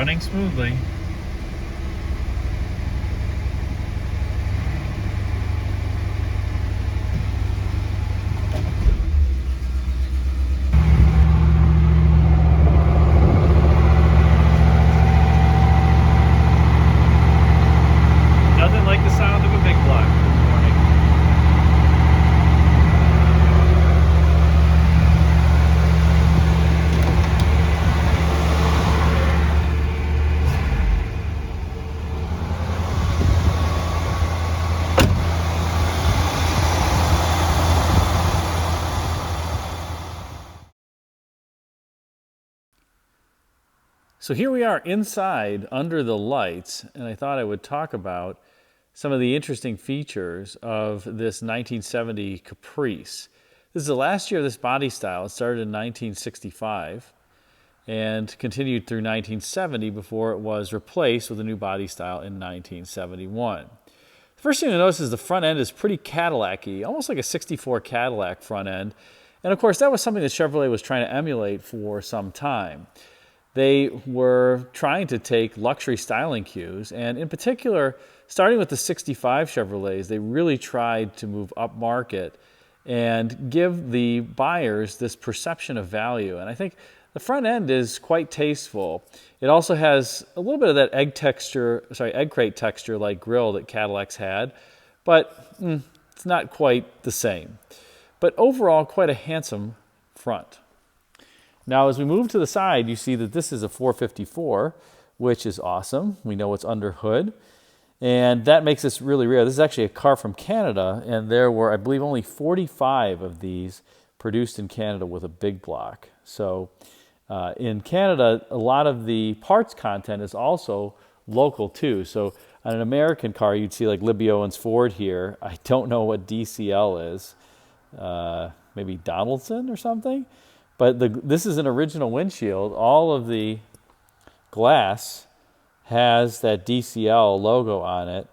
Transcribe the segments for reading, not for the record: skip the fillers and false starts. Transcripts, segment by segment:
running smoothly. Nothing like the sound of a big block in the morning. So here we are inside under the lights, and I thought I would talk about some of the interesting features of this 1970 Caprice. This is the last year of this body style. It started in 1965 and continued through 1970 before it was replaced with a new body style in 1971. The first thing to notice is the front end is pretty Cadillac-y, almost like a 64 Cadillac front end. And of course, that was something that Chevrolet was trying to emulate for some time. They were trying to take luxury styling cues, and in particular, starting with the 65 Chevrolets, they really tried to move up market and give the buyers this perception of value. And I think the front end is quite tasteful. It also has a little bit of that egg crate texture like grille that Cadillacs had, but it's not quite the same. But overall, quite a handsome front. Now, as we move to the side, you see that this is a 454, which is awesome. We know it's under hood, and that makes this really rare. This is actually a car from Canada, and there were, I believe, only 45 of these produced in Canada with a big block. So in Canada, a lot of the parts content is also local too. So on an American car, you'd see like Libby Owens Ford here. I don't know what DCL is, maybe Donaldson or something. But this is an original windshield. All of the glass has that DCL logo on it,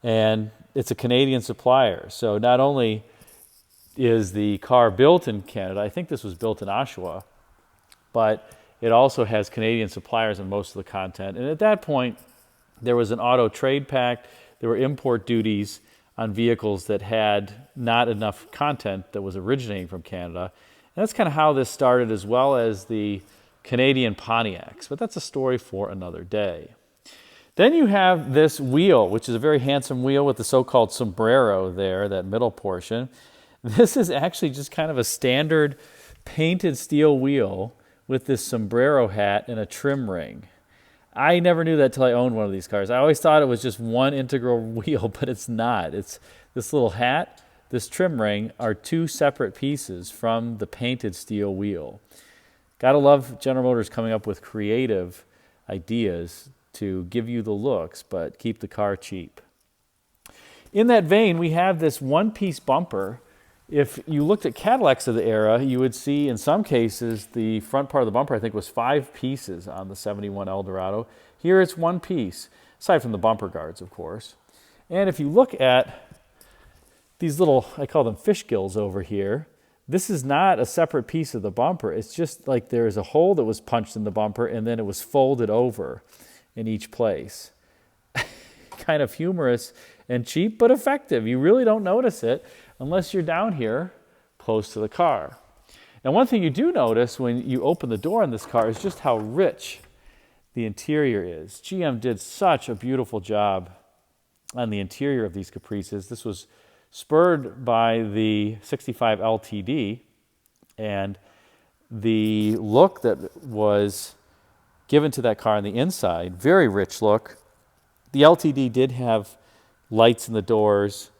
and it's a Canadian supplier. So not only is the car built in Canada, I think this was built in Oshawa, but it also has Canadian suppliers on most of the content. And at that point, there was an auto trade pact. There were import duties on vehicles that had not enough content that was originating from Canada. And that's kind of how this started, as well as the Canadian Pontiacs. But that's a story for another day. Then you have this wheel, which is a very handsome wheel with the so-called sombrero there, that middle portion. This is actually just kind of a standard painted steel wheel with this sombrero hat and a trim ring. I never knew that till I owned one of these cars. I always thought it was just one integral wheel, but it's not. It's this little hat. This trim ring are two separate pieces from the painted steel wheel. Gotta love General Motors coming up with creative ideas to give you the looks, but keep the car cheap. In that vein, we have this one-piece bumper. If you looked at Cadillacs of the era, you would see in some cases the front part of the bumper, I think, was 5 pieces on the 71 Eldorado. Here it's one piece, aside from the bumper guards, of course. And if you look at these little, I call them fish gills over here, this is not a separate piece of the bumper. It's just like there's a hole that was punched in the bumper and then it was folded over in each place. Kind of humorous and cheap, but effective. You really don't notice it unless you're down here close to the car. Now, one thing you do notice when you open the door on this car is just how rich the interior is. GM did such a beautiful job on the interior of these Caprices. This was spurred by the 65 LTD and the look that was given to that car on the inside, very rich look. The LTD did have lights in the doors.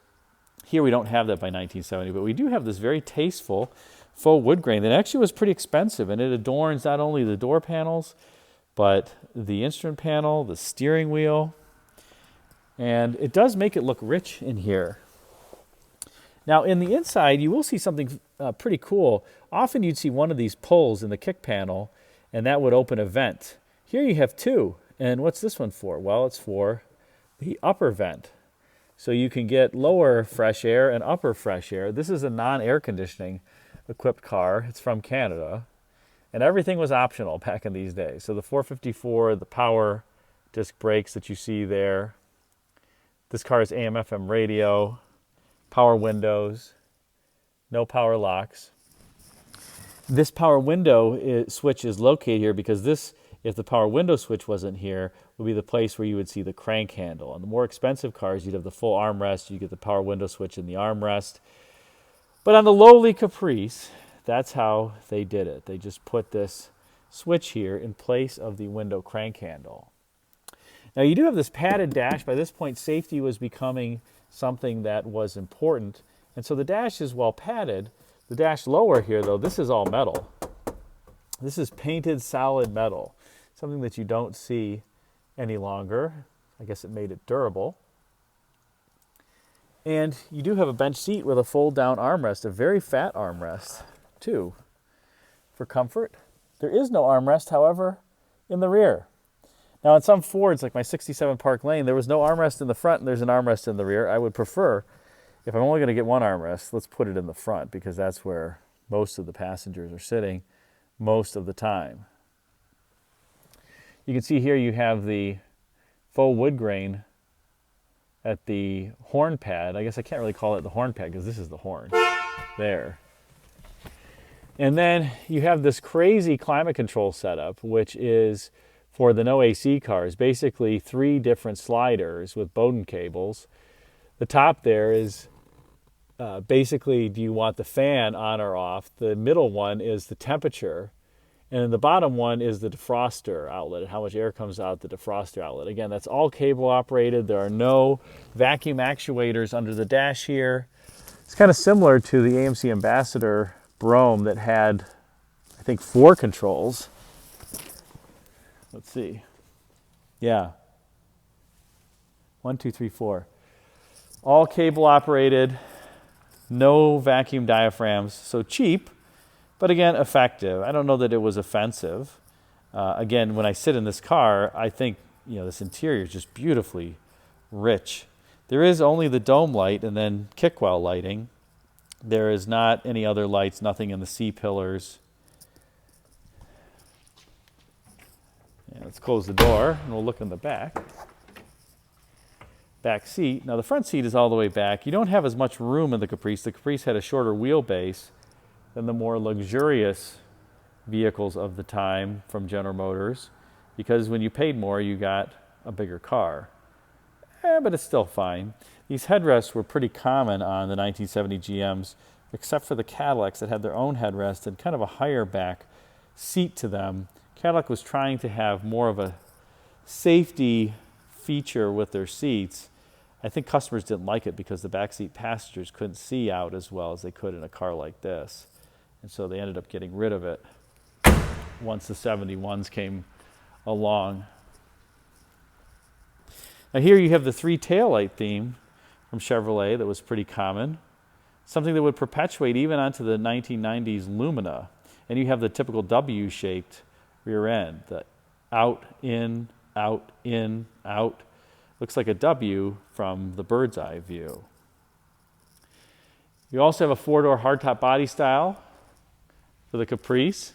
Here we don't have that by 1970, but we do have this very tasteful faux wood grain that actually was pretty expensive, and it adorns not only the door panels, but the instrument panel, the steering wheel, and it does make it look rich in here. Now, in the inside, you will see something pretty cool. Often you'd see one of these pulls in the kick panel, and that would open a vent. Here you have two, and what's this one for? Well, it's for the upper vent. So you can get lower fresh air and upper fresh air. This is a non-air conditioning equipped car. It's from Canada. And everything was optional back in these days. So the 454, the power disc brakes that you see there. This car is AM/FM radio, power windows, no power locks. This power window switch is located here because this, if the power window switch wasn't here, would be the place where you would see the crank handle. On the more expensive cars, you'd have the full armrest. You get the power window switch in the armrest. But on the lowly Caprice, that's how they did it. They just put this switch here in place of the window crank handle. Now you do have this padded dash. By this point, safety was becoming something that was important. And so the dash is well padded. The dash lower here, though, this is all metal. This is painted solid metal, something that you don't see any longer. I guess it made it durable. And you do have a bench seat with a fold-down armrest, a very fat armrest, too, for comfort. There is no armrest, however, in the rear. Now, in some Fords, like my 67 Park Lane, there was no armrest in the front and there's an armrest in the rear. I would prefer, if I'm only going to get one armrest, let's put it in the front because that's where most of the passengers are sitting most of the time. You can see here you have the faux wood grain at the horn pad. I guess I can't really call it the horn pad because this is the horn there. And then you have this crazy climate control setup, which is for the no AC cars, basically 3 different sliders with Bowden cables. The top there is basically, do you want the fan on or off? The middle one is the temperature. And then the bottom one is the defroster outlet, how much air comes out the defroster outlet. Again, that's all cable operated. There are no vacuum actuators under the dash here. It's kind of similar to the AMC Ambassador Brougham that had, I think, 4 controls. Let's see. Yeah. 1, 2, 3, 4. All cable operated, no vacuum diaphragms, so cheap, but again, effective. I don't know that it was offensive. Again, when I sit in this car, I think, this interior is just beautifully rich. There is only the dome light and then kickwell lighting. There is not any other lights, nothing in the C-pillars. Yeah, let's close the door and we'll look in the back. Back seat. Now the front seat is all the way back. You don't have as much room in the Caprice. The Caprice had a shorter wheelbase than the more luxurious vehicles of the time from General Motors, because when you paid more, you got a bigger car. But it's still fine. These headrests were pretty common on the 1970 GMs, except for the Cadillacs that had their own headrest and kind of a higher back seat to them. Cadillac was trying to have more of a safety feature with their seats. I think customers didn't like it because the backseat passengers couldn't see out as well as they could in a car like this. And so they ended up getting rid of it once the 71s came along. Now here you have the 3 taillight theme from Chevrolet that was pretty common. Something that would perpetuate even onto the 1990s Lumina. And you have the typical W-shaped rear end. The out, in, out, in, out. Looks like a W from the bird's eye view. You also have a 4-door hardtop body style for the Caprice.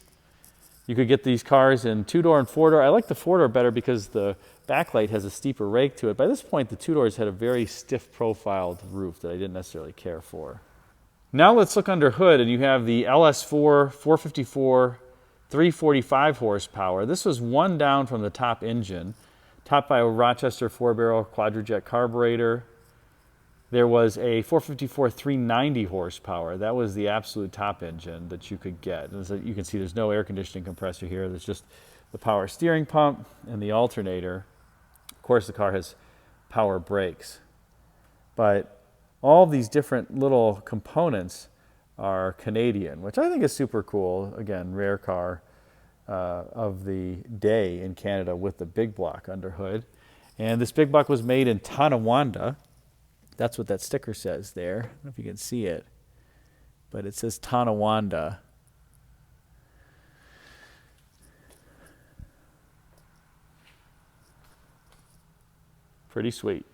You could get these cars in 2-door and 4-door. I like the 4-door better because the backlight has a steeper rake to it. By this point, the 2-doors had a very stiff profiled roof that I didn't necessarily care for. Now let's look under hood, and you have the LS4 454 345 horsepower. This was one down from the top engine, topped by a Rochester 4-barrel quadrajet carburetor. There was a 454 390 horsepower. That was the absolute top engine that you could get. And as you can see, there's no air conditioning compressor here. There's just the power steering pump and the alternator. Of course, the car has power brakes. But all these different little components are Canadian, which I think is super cool. Again, rare car of the day in Canada with the big block under hood. And this big block was made in Tonawanda. That's what that sticker says there. I don't know if you can see it, but it says Tonawanda. Pretty sweet.